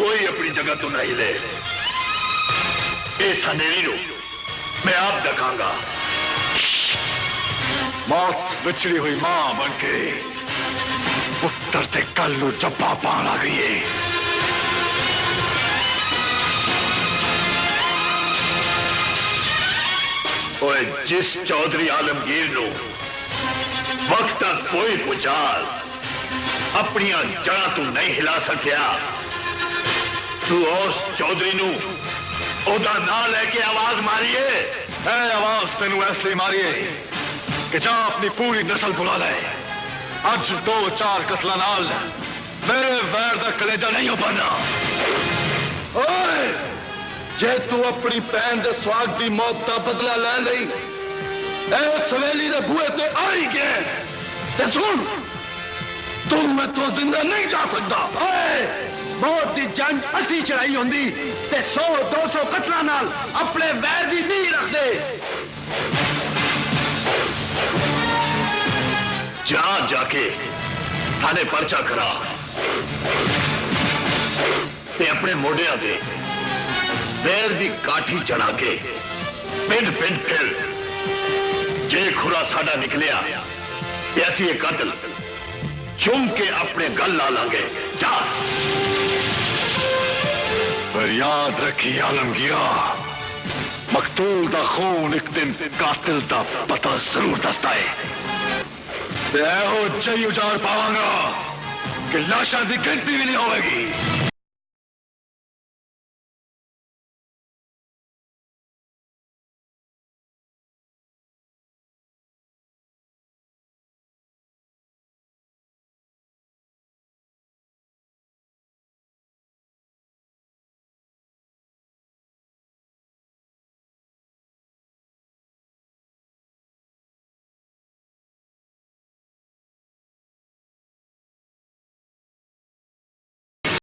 कोई अपनी जगह तो नहीं ले। इस अंधेरी को मैं आप दिखाऊंगा। मौत बिछड़ी हुई मां बनके पुत्र ते कल जब्बा पान आ गई है। ओए जिस चौधरी आलमगीर नो वक्त तक कोई भुचाल अपनी जड़ा तू नहीं हिला सकिया, तू उस चौधरी नू ओदा ना लेके आवाज मारिए। आवाज तेनू इसलिए मारिए कि जा अपनी पूरी नस्ल बुला ले। अज 2-4 कतला नाल मेरे वैर दा कलेजा नहीं हो पाना। ओए जे तू अपनी भैन दे स्वाग की मौत का बदला लै लई सवेली दे बूहे ते आ ही गए ते सुन, तू मैं तो जिंदा नहीं जा सकता। मौत की जंग असी चढ़ाई होंगी ते 100-200 कतला नाल अपने वैर की नींह रख दे। जा जाके थाने पर्चा करा ते अपने मोडिया दे वैर की काठी चढ़ा के पिंड पिंड फिर जे खुरा साडा निकलिया ते असी ये कतल चुम के अपने गल ला लांगे। जा पर याद रखी आलमगीरा, मकतूल दा खून एक दिन कातिल दा पता जरूर दसता है। जही उजार पावांगा कि लाशा की गिनती भी नहीं होगी।